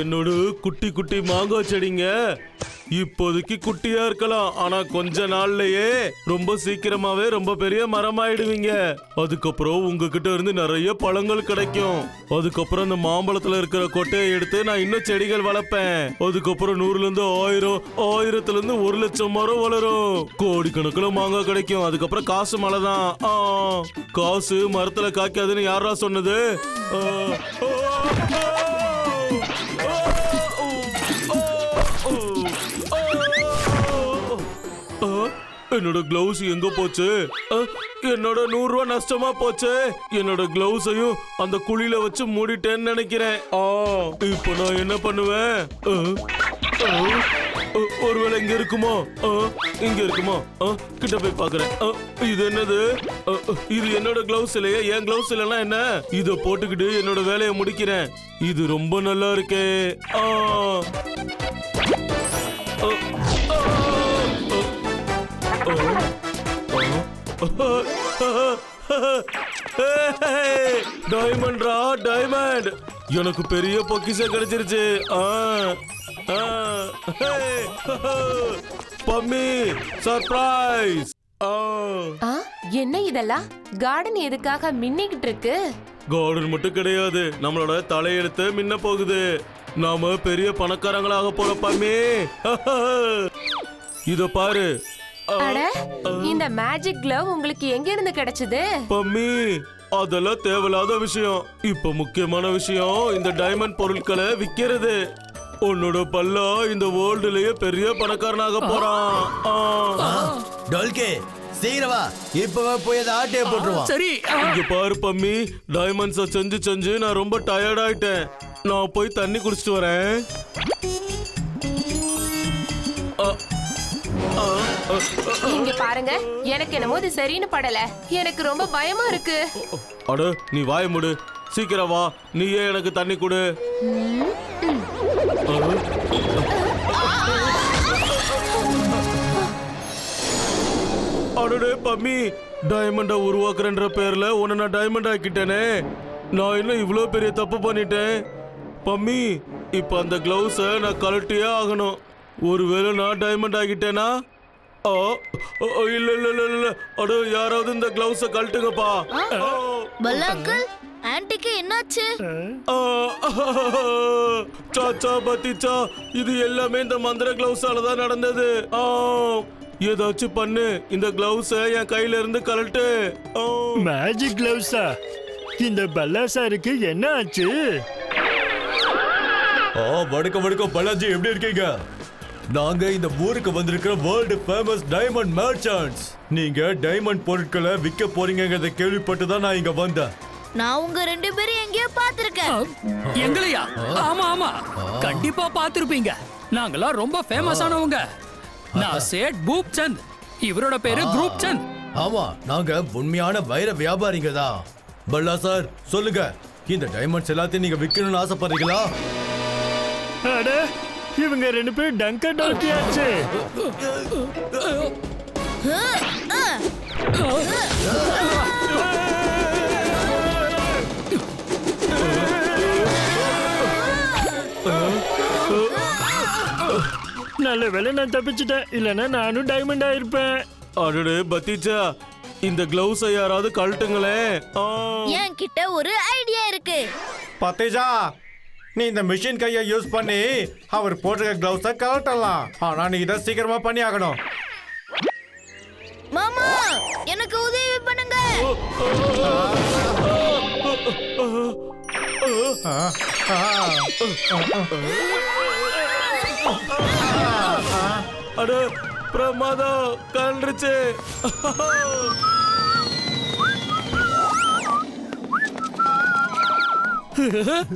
என்னோட குட்டி குட்டி மாங்காய் செடிங்க இப்போதைக்கு குட்டியா இருக்கலாம், ஆனா கொஞ்ச நாள்லயே ரொம்ப சீக்கிரமாவே ரொம்ப பெரிய மரமாயிடுவீங்க. அதுக்கப்புறம் உங்ககிட்ட இருந்து நிறைய பழங்கள் கிடைக்கும். அதுக்கப்புறம் அந்த மாம்பழத்துல இருக்கிற கொட்டையை எடுத்து நான் இன்னும் செடிகள் வளர்ப்பேன். அதுக்கப்புறம் 100ல இருந்து 1000, 1000ல இருந்து 1,00,000 மரம் வளரும். கோடிக்கணக்கில் மாங்காய் கிடைக்கும். அதுக்கப்புறம் காசு மழைதான். காசு மரத்துல காய்க்காதுன்னு யாரா சொன்னது? என்னோட கிளவுஸ் எங்க போச்சு? என்னோட 100 ரூபாய் நஷ்டமா போச்சு. என்னோட கிளவுஸையும் அந்த குழியில வச்சு மூடிட்டேன்னு நினைக்கிறேன். இப்போ நான் என்ன பண்ணுவேன்? ஒருவேளை இங்க இருக்குமோ? இங்க இருக்குமோ? கிட்ட போய் பாக்குறேன். இது என்னது? இது என்னோட கிளவுஸ் இல்லையா? என் கிளவுஸ் இல்லைன்னா என்ன? இத போட்டுக்கிட்டு என்னோட வேலையை முடிக்கிறேன். இது ரொம்ப நல்லா இருக்கே. டைமண்ட்ரா, டைமண்ட்! எனக்கு பெரிய பொக்கிஷம் கிடைச்சிருச்சு. பம்மி, சர்ப்ரைஸ்! என்ன இதெல்லாம்? கார்டன் எதுக்காக மின்னிக்கிட்டு இருக்கு? கார்டன் மட்டும் கிடையாது, நம்மளோட தலையெழுத்து மின்ன போகுது. நாம பெரிய பணக்காரங்களாக போற பம்மி. இத பாரு. அட, இந்த மேஜிக் கிளவ் உங்களுக்கு எங்க இருந்து கிடைச்சது? பம்மி, அதெல்லாம் தேவையில்லாத விஷயம். இப்ப முக்கியமான விஷயம் இந்த டைமண்ட் பொருட்களை விக்கிறது. உன்னோட பல்லா இந்த வேர்ல்டுலயே பெரிய பணக்காரனாக போறான். டோல்கே, சீக்கிரமா இப்பவே போய் அதை ஆட்டைய போட்டுருவான். சரி, இங்க பாரு பம்மி, டைமண்ட்ஸ செஞ்சு செஞ்சு நான் ரொம்ப டயர்ட் ஆயிட்டேன். நான் போய் தண்ணி குடிச்சிட்டு வரேன். இங்க பாருங்க, எனக்கு என்னமோ இது சரின்னு படல. எனக்கு ரொம்ப பயமா இருக்கு. அட, நீ வாய மூடு. சீக்கிரம் வா, நீயே எனக்கு தண்ணி கொடு. அடடே பம்மி, டைமண்ட உருவாக்குறன்ற பேர்ல உன்னை நான் டைமண்ட் ஆக்கிட்டேனே. நான் இன்னும் இவ்வளவு பெரிய தப்பு பண்ணிட்டேன். பம்மி, இப்ப அந்த கிளவுஸ நான் கழட்டியே ஆகணும். ஒருவேளை நான் டைமண்ட் ஆகிட்டேனா? இல்ல இல்ல இல்ல இல்ல. அட, யாராவது இந்த கிளவுஸ கழட்டுங்கப்பா. பல்லாக்கள், ஆன்ட்டிக்கு என்னாச்சு? சாச்சா, பத்திச்சா, இது எல்லாமே இந்த மந்திர கிளவுஸால தான் நடந்தது. ஏதாச்சும் பண்ணு, இந்த கிளவுஸ என் கையில இருந்து கழட்டு. மேஜிக் கிளவுஸா? இந்த பல்லாசாருக்கு என்ன ஆச்சு? வணக்கம் பாலாஜி, எப்படி இருக்கீங்க? நாங்க இந்த ஊருக்கு வந்திருக்கிற வேர்ல்டு ஃபேமஸ் டைமண்ட் மர்ச்சன்ட்ஸ். நீங்க டைமண்ட் பொருட்களை விற்க போறீங்கங்கறத கேள்விப்பட்டு தான் நான் இங்க வந்தேன். நான் உங்க 2 பேரும் எங்கேயோ பாத்திருக்கேன். எங்களையா? ஆமா ஆமா, கண்டிப்பா பாத்திருப்பீங்க. நாங்கெல்லாம் ரொம்ப ஃபேமஸானவங்க. நான் சேட் பூப் சந்த், இவரோட பேரு குரூப் சந்த். ஆமா, நாங்க உண்மையான வைர வியாபாரிங்க தான். பல்லா சார், சொல்லுங்க, இந்த டைமண்ட்ஸ் எல்லாத்தையும் நீங்க விற்கணும்னு ஆசைப்படுறீங்களா? அட, இவங்க 2 பேரும் டங்க டோல்கியாச்சு. நல்ல வேலை நான் தப்பிச்சிட்டேன், இல்லைன்னா நானும் டைமண்ட் ஆயிருப்பேன். அடடே பத்திச்சா, இந்த கிளவுஸை யாராவது கழட்டுங்களே. என்கிட்ட ஒரு ஐடியா இருக்கு. பத்தேஜா, நீ இந்த மிஷின் கையை யூஸ் பண்ணி அவர் போட்டிருக்க கிளவுஸை கழட்டலாம். ஆனா நீ இதை சீக்கிரமா பண்ணி ஆகணும். மாமா, எனக்கு உதவி பண்ணுங்க. அட, பிரமாதம், கலந்துருச்சு.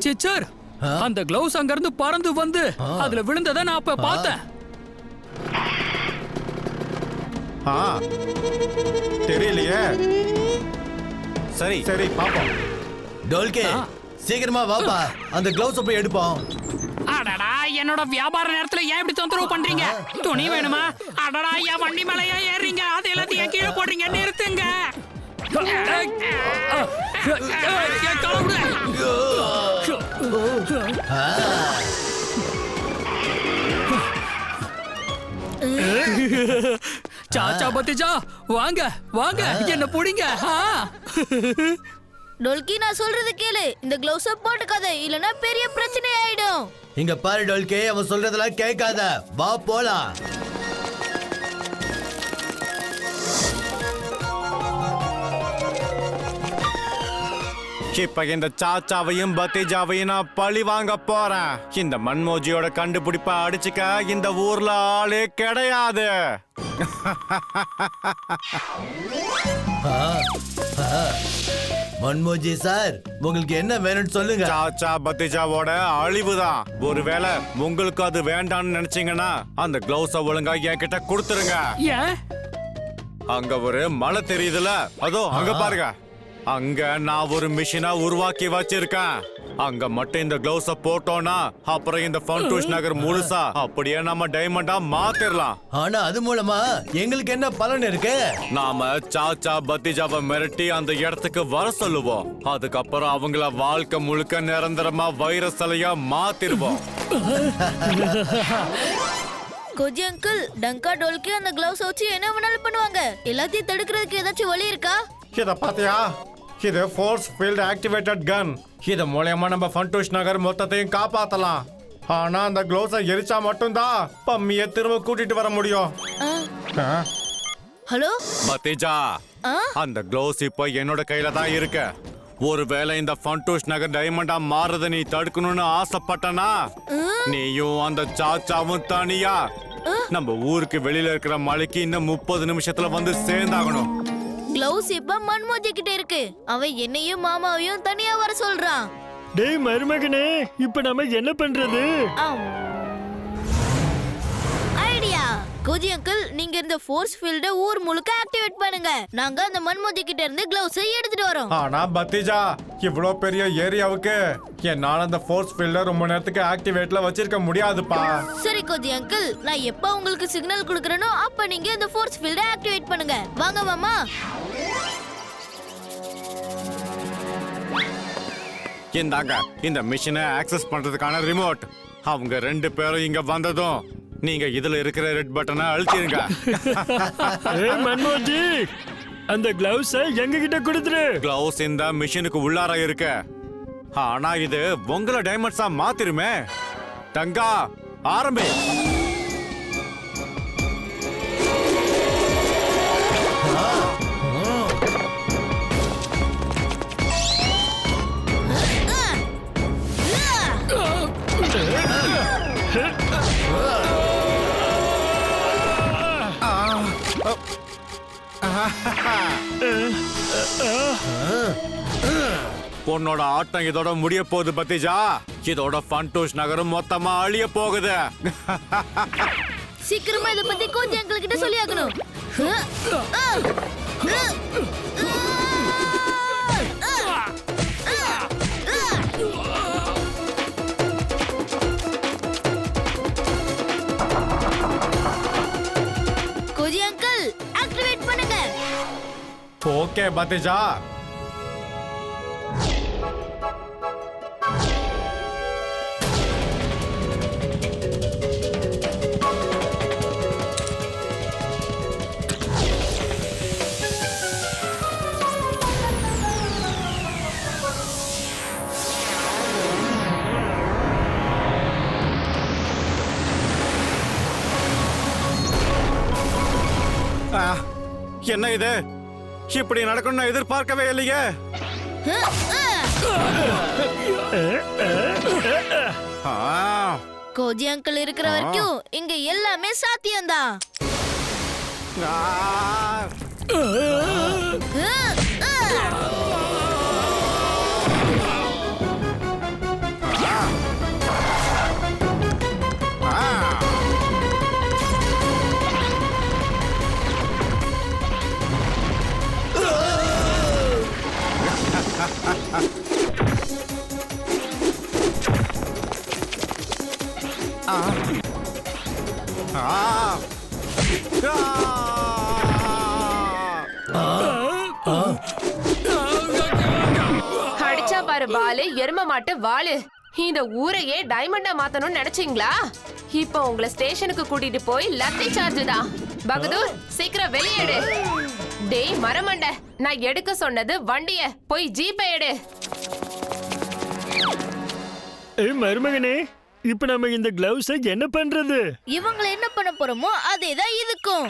சிச்சர், அந்த கிளவுஸ் அங்க இருந்து பறந்து வந்து அதுல விழுந்ததை நான் அப்ப பார்த்தேன். தெரியலையே. சரி சரி, பாப்போம். டோல்கே, சீக்கிரமா வாப்பா, அந்த கிளவுஸ் போய் எடுப்போம். அடடா, என்னோட வியாபார நேரத்துல ஏன் இப்படி தொந்தரவு பண்றீங்க? துணி வேணுமா? அடடா, என் வண்டி மேலையா ஏறீங்க? அது எல்லாத்தையும் கீழே போடுறீங்க. நிறுத்துங்க. என் சாச்சா பத்திஜா வாங்க வாங்க என்ன புடிங்க. டோல்கி நான் சொல்றது கேளு, இந்த கிளவுஸ போட்டுக்காத, இல்லனா பெரிய பிரச்சனை ஆயிடும். இங்க பாரு டோல்கே, அவன் சொல்றதெல்லாம் கேட்காத. வா போலாம். இப்ப இந்த சாச்சாவையும் பத்திஜாவையும் நான் பழி வாங்க போறேன். இந்த மன்மோஜியோட கண்டுபிடிப்ப அடிச்சுக்க இந்த ஊர்ல ஆளே கிடையாது. மன்மோஜி சார், உங்களுக்கு என்ன வேணும்னு சொல்லுங்க. சாச்சா பத்திஜாவோட அழிவுதான். ஒருவேளை உங்களுக்கு அது வேண்டாம்னு நினைச்சீங்கன்னா அந்த கிளவுஸ ஒழுங்கா என்கிட்ட கொடுத்துருங்க. ஏன்? அங்க ஒரு மலை தெரியுதுல, அதோ அங்க பாருங்க. அங்க நான் ஒரு மிஷினா உருவாக்கி வச்சிருக்கேன். அங்க மட்டும் இந்த கிளவுஸ போட்டோம்னா அப்புறம் இந்த ஃபன்டூஷ் நகர் முழுசா அப்படியே நம்ம டைமண்டா மாத்திரலாம். ஆனா அது மூலமா எங்களுக்கு என்ன பலன் இருக்கு? நாம சாச்சா பத்திஜாவை மிரட்டி அந்த இடத்துக்கு வர சொல்லுவோம். அதுக்கப்புறம் அவங்கள வாழ்க்கை முழுக்க நிரந்தரமா வைரஸ் சிலையா மாத்திருவோம். கோஜி அங்கிள், டங்கா டோல்கி அந்த கிளவுஸ் வச்சு என்ன வேணாலும் பண்ணுவாங்க. எல்லாத்தையும் தடுக்கிறதுக்கு ஏதாச்சும் வழி இருக்கா? இத பாத்தியா? இது ஃபோர்ஸ் ஃபீல்ட் ஆக்டிவேட்டட் கன். இது மூலமா நம்ம ஃபன்டூஷ் நகர் மொத்தத்தையும் காப்பாத்தலாம். ஆனா அந்த க்ளோஸை எரிச்சா மட்டும்தான் பம்மியை திரும்ப கூட்டிட்டு வர முடியும். ஹலோ பத்திஜா, அந்த க்ளோஸ் இப்போ என்னோட கையில தான் இருக்கு. ஒருவேளை இந்த ஃபன்டூஷ் நகர் டைமண்டா மாறுறத நீ தடுக்கணும்னு ஆசைப்பட்டனா நீயும் அந்த சாச்சாவும் தனியா நம்ம ஊருக்கு வெளியில இருக்கிற மலைக்கு இன்னும் 30 நிமிஷத்துல வந்து சேர்ந்தாகணும். கிளவுஸ் இப்ப மன்மோஜி கிட்ட இருக்கு. அவன் என்னையும் மாமாவையும் தனியா வர சொல்றான். டேய் மருமகனே, இப்ப நம்ம என்ன பண்றது? ஐடியா! கோஜி அங்கிள், நீங்க இந்த ஃபோர்ஸ் ஃபீல்ட ஊர் முழுக்க ஆக்டிவேட் பண்ணுங்க. நாங்க அந்த மன்மோஜி கிட்ட இருந்து கிளவுஸை எடுத்துட்டு வரோம். ஆனா பத்திஜா, இவ்வளோ பெரிய ஏரியாவுக்கு என்னால அந்த ஃபோர்ஸ் ஃபீல்ட ரொம்ப நேரத்துக்கு ஆக்டிவேட்ல வச்சிருக்க முடியாதுப்பா. சரி கோஜி அங்கிள், நான் எப்ப உங்களுக்கு சிக்னல் கொடுக்கறேனோ அப்ப நீங்க இந்த ஃபோர்ஸ் ஃபீல்ட ஆக்டிவேட் பண்ணுங்க. வாங்க மாமா. இந்தாங்க இந்த மிஷினை ஆக்சஸ் பண்றதுக்கான ரிமோட். அவங்க 2 பேரும் இங்க வந்ததும் நீங்க இதுல இருக்கிற ரெட் பட்டனை அழுத்திடுங்க. ஏய் மன்மோஜி, அந்த கிளவுஸ எங்க கிட்ட கொடுத்துரு. கிளவுஸ் இந்த மிஷினுக்கு உள்ளார இருக்கு. ஆனா இது உங்கள டைமண்ட்ஸா மாத்திருமே. தங்கா, ஆரம்பி. உன்னோட ஆட்டம் இதோட முடிய போகுது பத்திஜா. இதோட ஃபன்டூஷ் நகரம் மொத்தமா அழிய போகுது. சீக்கிரமா இத பத்தி கோஜி அங்கிள் கிட்ட சொல்லி ஆகணும். கோஜி அங்கிள், ஆக்டிவேட் பண்ணுங்க. ஓகே பத்திஜா. என்ன இது? இப்படி நடக்கும் நான் எதிர்பார்க்கவே இல்லையே. கோஜி அங்கிள் இருக்கிற வரைக்கும் இங்க எல்லாமே சாத்தியம்தான். அடிச்சா பாரு பாலு, எரும மாட்டு வாளு. இந்த ஊரையே டைமண்டா மாத்தணும்னு நினைச்சீங்களா? இப்ப உங்களை ஸ்டேஷனுக்கு கூட்டிட்டு போய் லத்தி சார்ஜ் தான். பகதூர் சீக்கிரம் வெளியேடு. டேய் மரமண்ட, நான் எடுக்க சொன்னது வண்டிய, போய் ஜீப்பை எடு. மருமகனே, இப்ப நம்ம இந்த கிளவுஸ என்ன பண்றது? இவங்களை என்ன பண்ண போறோமோ அதேதான் இதுக்கும்.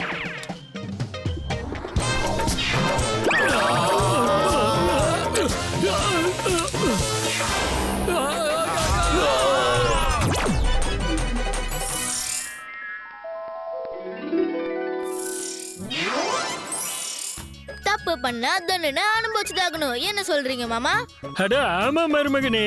தப்பு பண்ணா தண்டனை அனுபவிச்சுதாகணும். என்ன சொல்றீங்க மாமா? அட ஆமா மருமகனே.